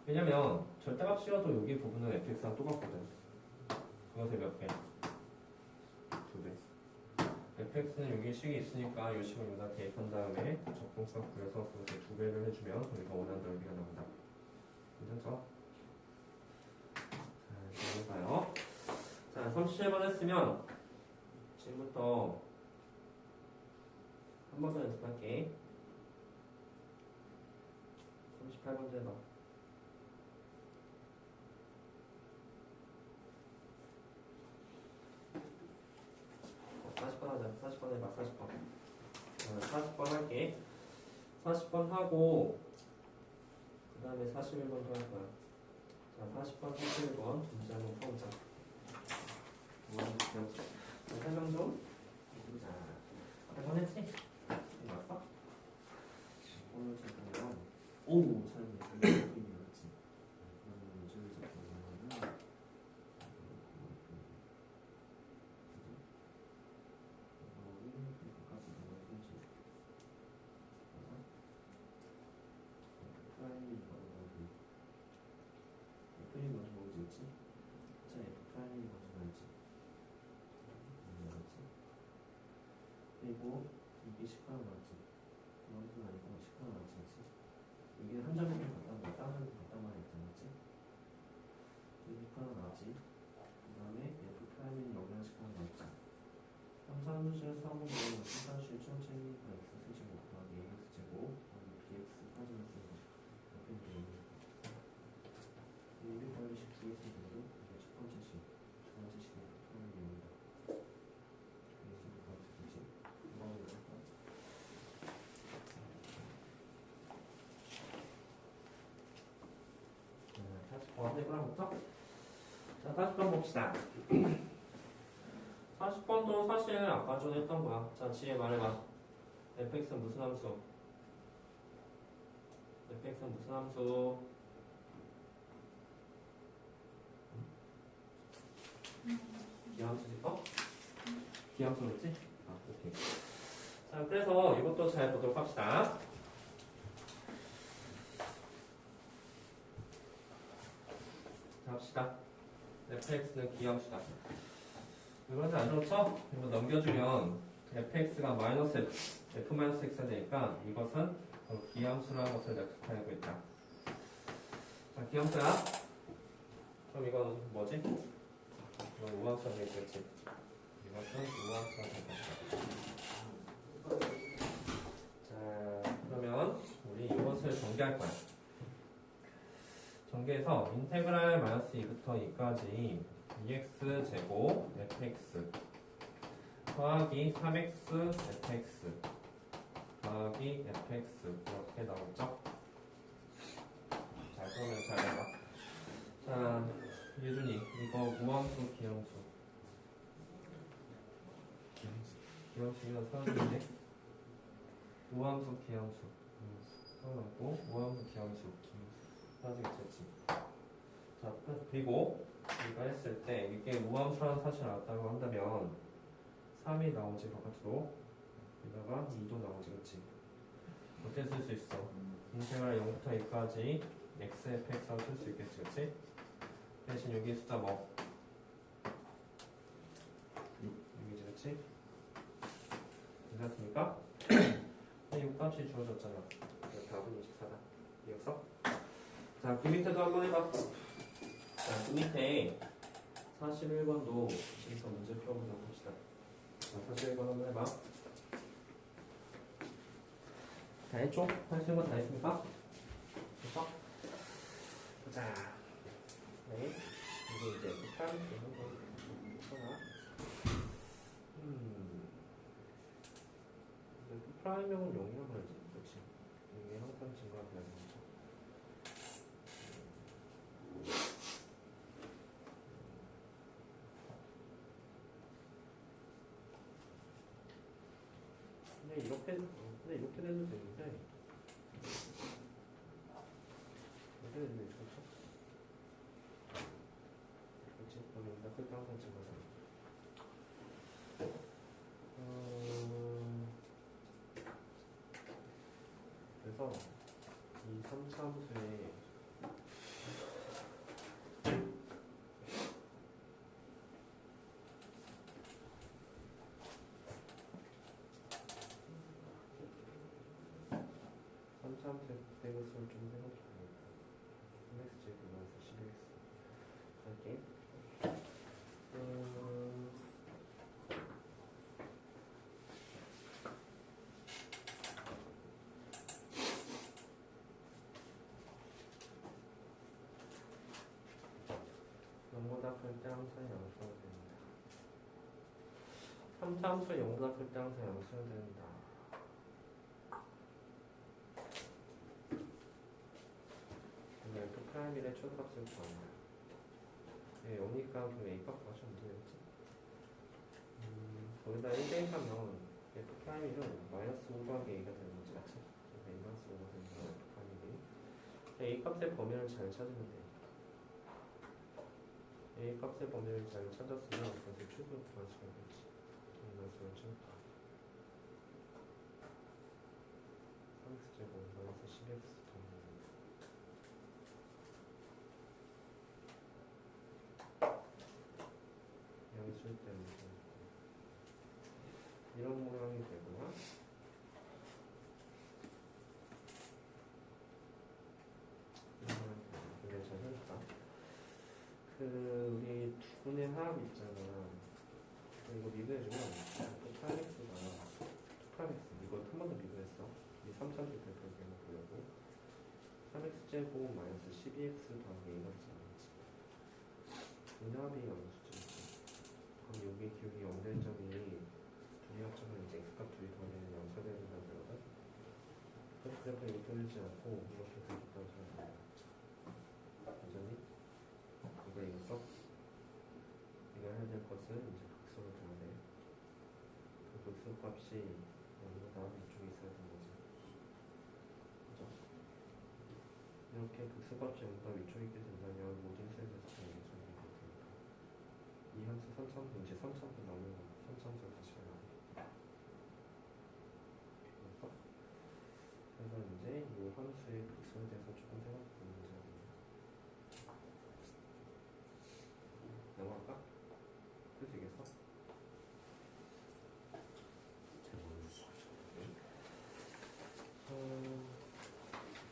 왜냐면 절대값 씌워도 여기 부분은 fx랑 똑같거든. 그것의 몇 배? 2배. fx는 여기 식이 있으니까 이 식을 여기다 대입한 다음에 적분값 구해서 그것을 2배를 해주면 우리가 원하는 넓이가 나온다. 괜찮죠? 자, 이제 해봐요. 자, 37번 했으면 지금부터 한 번 더 연습할게. 38번도 해봐. 40번 하자. 40번 해봐. 40번. 40번 할게. 40번 하고 그 다음에 41번도 할 거야. 자, 40번, 41번 문제 한번 풀어보자. 설명 좀. 자, 한번 했지? 맞어? 오늘 잠깐만. 오, 잘 되겠지? 자, F 프라임이 가져가야지. 그리고 이게 10가로 나왔지. 이만큼 아니고 10가로 나왔지. 이게 한 점이 같단 말이야. 다른 점이 같단 말이야. 그치? 이게 10가로 나왔지. 그 다음에 F 프라임은 여기랑 10가로 나왔지. 함수함수식은 수학을 보면 함수함수식 처음체인 x 세제곱 더하기 ax 제곱 더하기 bx까지는 쓰는 거죠. 옆에 있는 게 200-10 두개 쓰는 거고 이게 첫 번째 식, 두 번째 식이 프라임이 됩니다. 그래서 이거 어떻게 되지? 이거 해볼까? 다시 한번 해보라부터? 자, 다시 한번 봅시다. 40번도 사실 아까 전에 했던 거야. 자, 지혜 말해봐. fx는 무슨 함수? fx는 무슨 함수? 기함수지? 기함수였지? 아, 오케이. 자, 그래서 이것도 잘 보도록 합시다. 자, 합시다. fx는 기함수다. 이거는 안 좋죠? 이거 넘겨주면 fx가 마이너스 f-x가 되니까 이것은 기함수라는 것을 나타내고 있다. 자, 기함수야. 그럼 이건 뭐지? 이건 우함수가 되겠지. 이것은 우함수가 되겠다. 자, 그러면 우리 이것을 전개할 거야. 전개해서 인테그랄 마이너스 2부터 2까지 2x 제곱 fx 더하기 3x fx 더하기 fx 이렇게 나오죠? 자, 그러면 잘 해봐. 자, 예준이 이거 우함수 기함수 기함수면 서른인데 우함수 기함수 서른하고 우함수 기함수 사라지겠지. 자, 그리고 이거 했을 때 이게 우함수라는 사실을 알았다고 한다면 3이 나오지 바깥으로 여기다가 2도 나오지. 그치? 어떻게 쓸 수 있어? 인테그랄 0부터 2까지 xfx라고 쓸 수 있겠지. 그치? 대신 여기 숫자 뭐? 6이지. 그치? 괜찮습니까? 6 값이 주어졌잖아. 답은 24다. 이해했어? 자, 그 밑에도 한번 해봐. 자, 그 밑에 41번도 여기서 문제 풀어보자고 합시다. 자, 41번 한번 해봐. 다 했죠? 할 수 있는 거 다 했습니까? 됐어? 보자. 네. 이게 이제 북한 되는 거 하나. 프라임명은 0이라고 해야지. 그렇지. 이게 항상 증가하는 거죠. 근데 이렇게 돼도 되는데 이렇게 되면 좋죠? 그렇지? 그럼 여기다 쓸때 항상 증가하는 그래서 이 3차 함수에 대것을 좀 생각해보니까 3x 제곱에서 11x 할게. 영보다 클 때 항상 양수가 됩니다. 3차 함수가 0보다 클 때 항상 양수가 된다. 프라임이래 최소값을 구한다. 네, 0이니까 그럼 A값 구하시면 되겠지? 거기다 1대입하면 F 프라임이는 마이너스 5 더하기 A가 되는 거지, 맞지? A 마이너스 5가 되는 거야, F 프라임이. A 값의 범위를 잘 찾으면 돼. A 값의 범위를 잘 찾았으면 그것을 최소 구할 수가 있겠지. A 마이너스 5를 최소. 3x 제곱 마이너스 10x 이런 모양이 되고요. 이게 잘 해볼까? 우리 두 분의 합 있잖아. 이거 미분해주면 또 8x가 8x 이거 한 번 더 미분했어. 이 3차식 대표를 해놓으려고 3x 제곱 마이너스 12x 더하기 a가 있지. 분합이 어느 수준이지? 그럼 여기 기울기 0될 점이 둘이 합쳐서 이제 x값 둘이 더하면 0차 되는 상태거든. 그래서 그래프 이거 돌리지 않고 이렇게 되겠다고 생각합니다. 완전히 이거 써? 이거 해야 될 것은 이제 극소를 둬야 돼. 그 극소 값이 여기보다 이쪽에 있어야 되는 거지. 그죠? 이렇게 극소 값이 여기보다 위쪽에 있게 된다면 모든 셀에서 정리가 되니까 이 함수 3차원도 이제 3차원도 나오는 거 3차원도 다시 가야 돼. 그래서 이제 이 함수의 극소에 대해서 조금 생각해 보는 문제가 넘어갈까? 그 되겠어? 잘 모르겠어.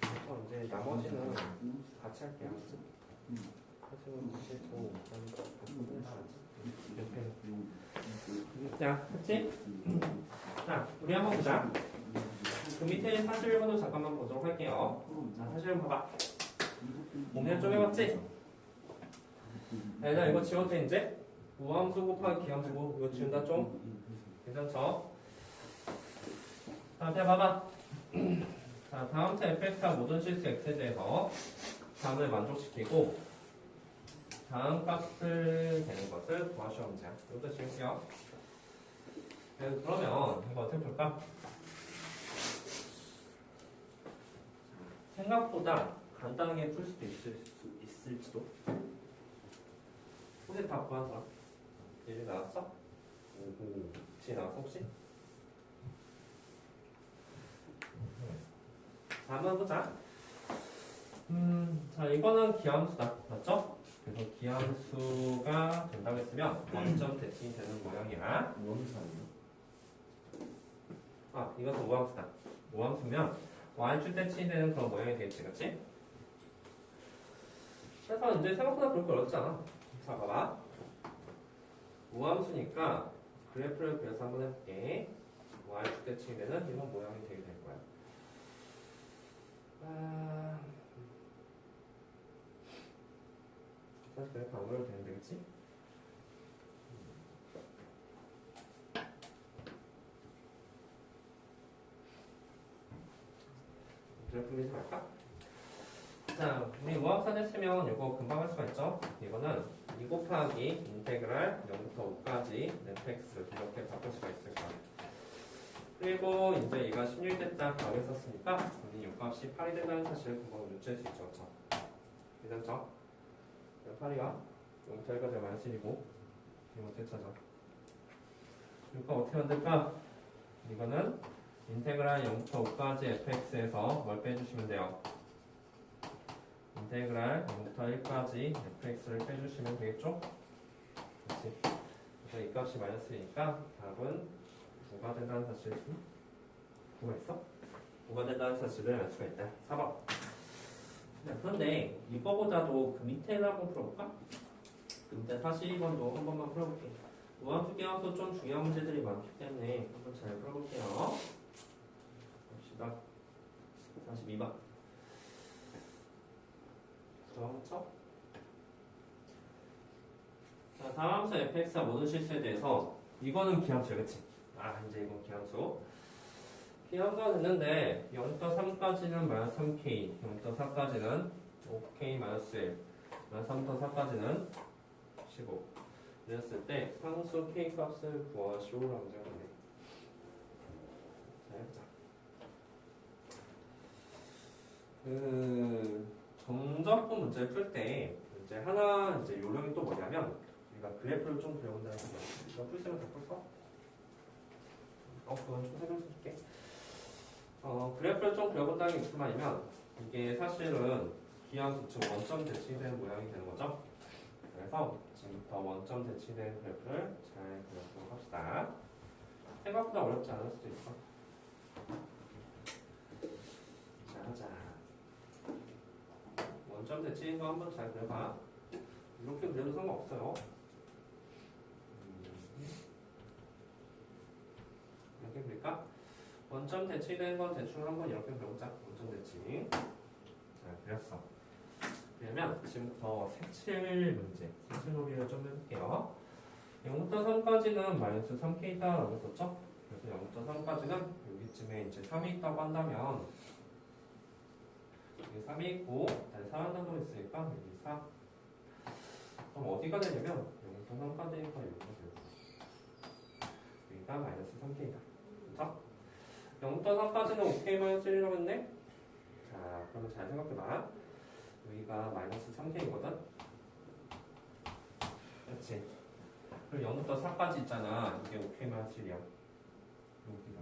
그래서 이제 나머지는 같이 할게요. 하지만 사실 더 이렇게 자, 그치? 자, 우리 한번 보자. 그 밑에 사실번호 잠깐만 보도록 할게요. 자, 사실번 봐봐. 몸량 좀 해봤지? 얘들아 이거 지워도 돼 이제? 우함수 곱하기 기함수고 이거 지운다 좀? 괜찮죠? 자, 앞에 봐봐. 자, 다음부터 fx와 모든 실수 x에 대해서 답을 만족시키고 다음 값을 되는 것을 구하시오 문제야. 이것도 지울게요. 그러면 이거 어떻게 볼까? 생각보다 간단하게 풀 수도 있을지도. 혹시 다 구한 사람? 예리 나왔어? 오호. 지 나왔어 혹시? 자, 한번 보자. 자, 이거는 기함수다. 맞죠? 그래서 기함수가 된다고 했으면 원점 대칭이 되는 모양이야. 우함수 아니야? 아, 이것도 우함수다. 우함수면 y축 대칭이 되는 그런 모양이 되겠지, 그치? 그래서 이제 생각보다 그렇게 어렵지 않아. 자, 봐봐. 우함수니까 그래프를 그려서 한번 해볼게. y축 대칭이 되는 이런 모양이 되게 될 거야. 사실 그래프 안 그려도 되는데, 그치? 그래프 그리지 말까? 자, 우리 우함수 했으면 이거 금방 할 수가 있죠? 이거는 2 곱하기 인테그랄 0부터 5까지 fx 이렇게 바꿀 수가 있을 거야. 그리고 이제 얘가 16이 됐다 라고 했었으니까 우리 이 값이 8이 된다는 사실을 금방 유추할 수 있죠. 그렇죠? 괜찮죠? 8이가 0부터 1까지 마이너스 1이고 이거 어떻게 찾아? 이거 어떻게 만들까? 이거는 인테그랄 0부터 5까지 fx에서 뭘 빼주시면 돼요? 인테그랄 0부터 1까지 fx를 빼주시면 되겠죠? 그렇지? 그래서 이 값이 마이너스니까 답은 9가 된다는 사실. 9가 있어? 9가 된다는 사실을 알 수가 있다. 4번. 그런데 이거보다도 그 밑에를 한번 풀어볼까? 그 밑에 42번도 한 번만 풀어볼게. 우함수 기함수 좀 중요한 문제들이 많기 때문에 한번 잘 풀어볼게요. 봅시다. 42번. 그렇죠? 자, 다음 함수 fx와 모든 실수에 대해서 이거는 기함수야, 그치? 아, 이제 이건 기함수. 기함수가 됐는데 0부터 3까지는 마이너스 3k, 0부터 4까지는 5k 마이너스 1, 마이너스 3부터 4까지는 15. 이랬을 때 상수 k 값을 구하시오라고 생각하네. 자, 해보자. 정적분 문제를 풀 때 이제 하나 이제 요령이 또 뭐냐면 우리가 그래프를 좀 그려본다는 거야. 이거 풀으면 다 풀까? 그건 좀 설명 줄게. 그래프를 좀 그려본다는 게 무슨 말이면 이게 사실은 기함수 즉 원점 대칭되는 모양이 되는 거죠. 그래서 지금부터 원점 대칭되는 그래프를 잘 그려보도록 합시다. 생각보다 어렵지 않을 수도 있어. 자, 원점 대칭인 거 한번 잘 그려봐. 이렇게 그려도 상관없어요. 이렇게 그릴까? 원점 대칭된 건 대충 한번 이렇게 그려보자. 원점 대칭. 자, 그렸어. 그러면 지금부터 색칠 문제, 색칠 놀이를 좀 해볼게요. 0부터 3까지는 마이너스 3k라고 썼죠? 그래서 0부터 3까지는 여기쯤에 이제 3이 있다고 한다면 여기 3이 있고 다시 4한다고 했으니까 여기 4. 그럼 어디가 되냐면 0부터 3까지니까 여기가 되고 여기가 마이너스 3k다. 그렇죠? 0부터 3까지는 5k-1이라고 했네? 자, 그러면 잘 생각해봐. 여기가 마이너스 3k거든? 그렇지? 그리고 0부터 4까지 있잖아. 이게 5k-1이야. 여기가.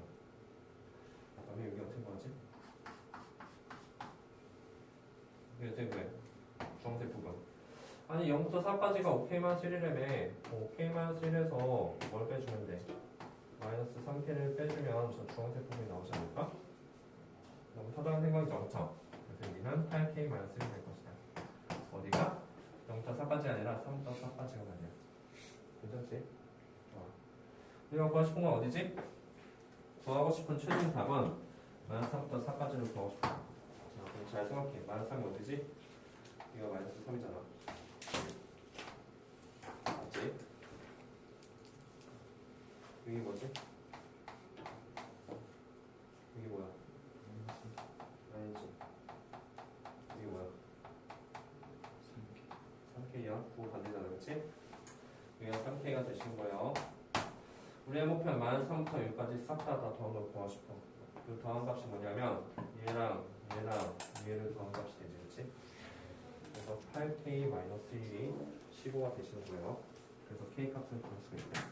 그다음에 여기 어떻게 구하지? 이게 어떻게 구해? 주황색 부분. 아니 0부터 4까지가 5k-1이라며 5k-1에서 뭘 빼주면 돼? 마이너스 3k를 빼주면 저 주황색 부분이 나오지 않을까? 너무 타당한 생각이지 않죠? 그래서 여기는 8k-1이 될 것이다. 어디가? 0부터 4까지 아니라 3부터 4까지가 말이야. 괜찮지? 좋아. 우리가 구하고 싶은 건 어디지? 구하고 싶은 최종 답은 마이너스 3부터 4까지를 구하고 싶어. 자, 그럼 잘 생각해. 마이너스 3이 어디지? 이거 마이너스 3이잖아. 맞지? 이게 뭐지? 이게 뭐야? 아니지. 이게 뭐야? 3K야? 그거 반대잖아, 그치? 여기가 3K가 되신 거예요. 우리의 목표는 마이너스 3부터 여기까지 싹 다 더한 걸 구하고 싶어. 그 더한 값이 뭐냐면 얘랑 얘를 더한 값이 되지, 그치? 그래서 8K-1이 15가 되시는 거예요. 그래서 K 값을 구할 수가 있다.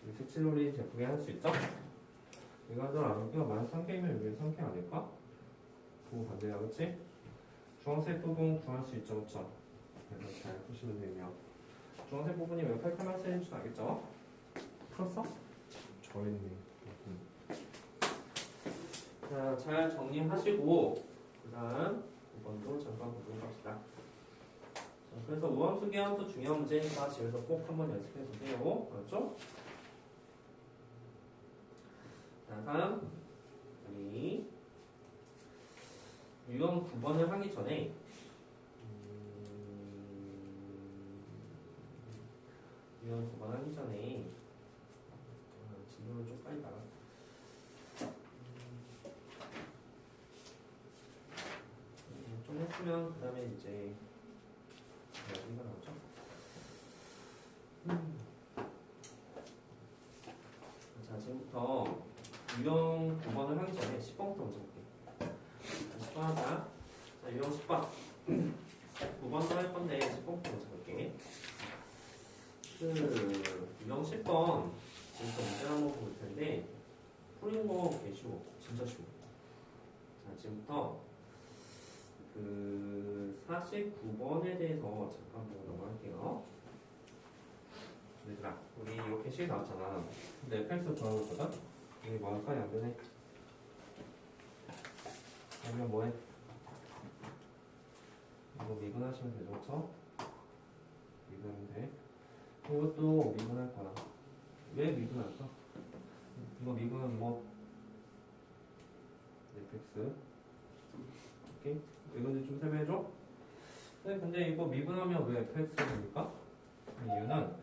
이 색칠놀이 예쁘게 할 수 있죠? 이거 하더라. 여기가 마이너스 3K면 여기 3K 아닐까? 그거 반대야, 그치? 주황색 부분 구할 수 있죠, 그쵸? 그래서 잘 푸시면 되며 주황색 부분이 왜 8K-1인 줄 알겠죠? 풀었어? 저있네. 자, 잘 정리하시고 그 다음 이번도 잠깐 보도록 합시다. 자, 그래서 우함수 계함수 중요한 문제니까 집에서 꼭 한번 연습해 보세요. 알았죠? 자, 다음 우리 유형 9번을 하기 전에 유형 9번 하기 전에 진도를 좀 빨리 나가. 좀 했으면 그 다음에 이제 어디가 나오죠? 자, 지금부터 유형 9번을 하기 전에 10번부터 먼저 볼게요. 10번 하자. 자, 유형 10번 9번도 할 건데 10번부터 먼저 볼게. 유형 10번 지금부터 문제를 한번 볼 텐데 풀린 거 개 쉬워. 진짜 쉬워. 자, 지금부터 그 49번에 대해서 잠깐 보고 넘어갈게요. 얘들아, 우리 이렇게 식 나왔잖아. 근데 fx 구하고 있거든? 여기 뭐 할까? 양변에 양변 뭐해? 이거 미분하시면 되죠, 그쵸? 미분하면 돼. 이것도 미분할 거야. 왜 미분할까? 이거 미분은 뭐? fx. 오케이? 이건데 좀 설명해줘? 네, 근데 이거 미분하면 왜 fx가 됩니까? 이유는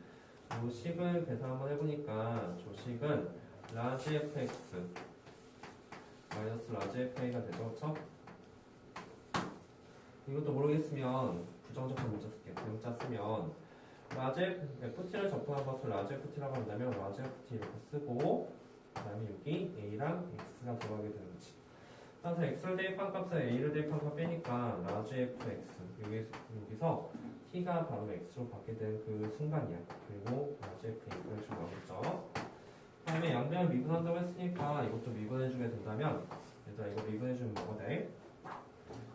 이 식을 계산 한번 해보니까 저 식은 라지 fx 마이너스 라지 fa가 되죠, 그쵸? 이것도 모르겠으면 부정적분 문자 쓸게요. 대문자 쓰면 라지 ft를 접근한 것을 라지 ft라고 한다면 라지 ft 이렇게 쓰고 그 다음에 여기 a랑 x가 들어가게 되는 거지. 따라서 x를 대입한 값에 a를 대입한 값 빼니까 라지 fx 여기서 t가 바로 x로 바뀌게 된 그 순간이야. 그리고 라지 fx 이런 식으로 나오겠죠. 그 다음에 양변을 미분한다고 했으니까 이것도 미분해주게 된다면 얘들아 이거 미분해주면 뭐가 돼?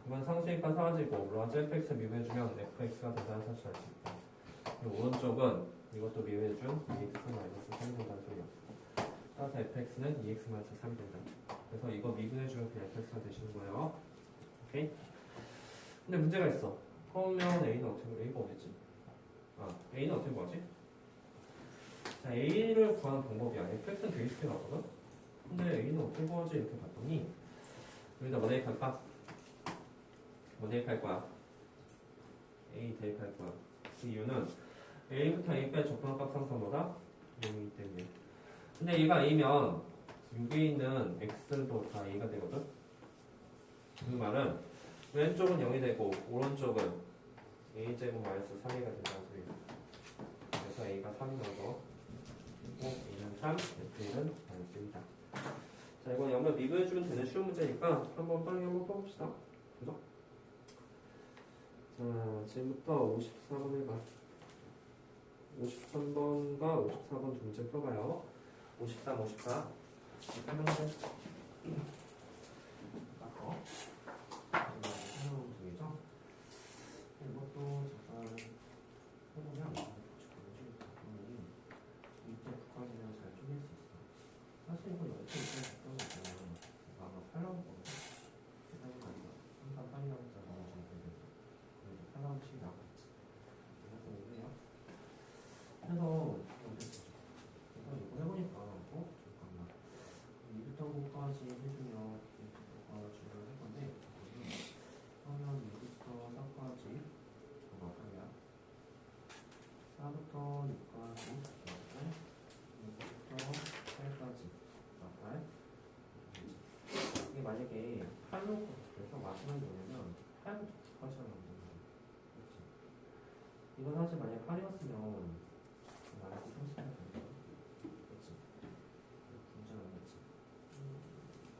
이건 상수니까 사라지고 라지 fx 미분해주면 fx가 된다는 사실을 알 수 있다. 그리고 오른쪽은 이것도 미분해준 2x 마이너스 3이 된다는 소리야. 따라서 fx는 2x-3이 된다. 그래서 이거 미분해주면 그냥 fx가 되시는 거예요. 오케이? 근데 문제가 있어. 그러면 a는 어떻게, a가 어딨지? a는 어떻게 구하지? 자, a를 구하는 방법이 아니야. fx는 되게 쉽게 나왔거든? 근데 a는 어떻게 구하지? 이렇게 봤더니 여기다 뭐 대입할까? 뭐 대입할 거야? a 대입할 거야. 그 이유는 a부터 a까지 적분한 값 상수보다 0이기 때문에. 근데 얘가 a면 6에 있는 x도 다 a가 되거든? 그 말은 왼쪽은 0이 되고 오른쪽은 a제곱 마이너스 3a가 된다는 소리야. 그래서 a가 3이 나서 a는 3, f1은 마이너스 1이다. 자, 이거 양면 미분해주면 되는 쉬운 문제니까 한번 빨리 한번 써봅시다. 그죠? 자, 지금부터 54번 해봐. 53번과 54번 두 문제 풀어봐요. 53, 54. 설명해. 아까 새로운 문제죠? 이것도 잠깐 해보면 이때 국가기는 잘 쪼갤 수 있어. 사실 이거 여기 있는 어떤 거는 아마 8라운드 계산이 아니라 3단 8라운드 나눠주면 되는데 그래도 8라운드씩 나왔지. 그래서 오세요. 그래서 이거 해보니까 잠깐만 2부터 9까지 해주면 2부터 9까지 할 건데 그러면 2부터 4까지 뭐가 하냐 4부터 6까지 6부터 8까지 8 이게 만약에 8로 그래서 마지막에 뭐냐면 8부터 9까지 하면 되는 그렇지 이건 사실 만약 8이었으면 말하기 상식이 된다 그렇지 문제는 아니지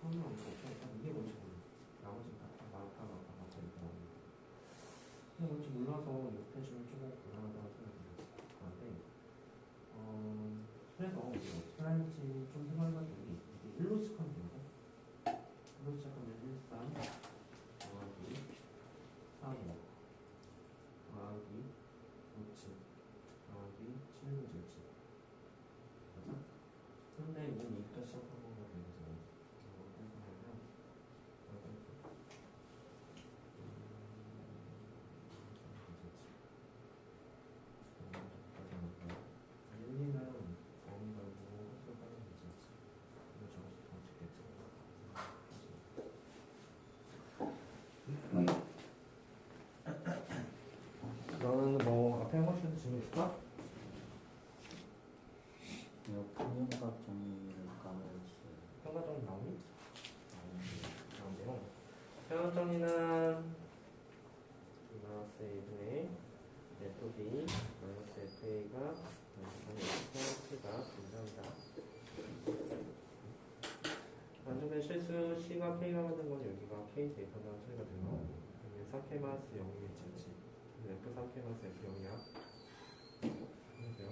그러면 이거 어떻게 이게 뭔지 몰라 나머지는 다 맞다 이렇게 나오는 거 근데 뭔지 몰라서 이렇게 해주면 조금 곤란하다고 생각이 들지 그런데 그래서 이거 어떻게 할지 좀 생각해봤더니 이게 1로 시작하면 되고 1로 시작하면 1, 3 더하기 4, 5 더하기 5, 7 더하기 7, 9, 7 맞아? 근데 이건 2부터 시작한 거가 되면서 어떻게 하냐면 일리는 범위 걸고 헛수 빠른 문제지. 이거 저것도 더 찍겠지. 너는 뭐 앞에 한 것도 질문 있을까? 이거 평형값 정리를 까먹었어요. 평가정리 나오니? 나온대요. 평가정리는 마이너스 1분의 f(b) 마이너스 fa가 마이너스 x가 분산이다. 완전된 실수 c가 k가 만든 건 여기가 k 대입한다는 소리가 되고 여기는 3k 마이너스 0이겠지. f 3k 마이너스 f 0이야. 그래요.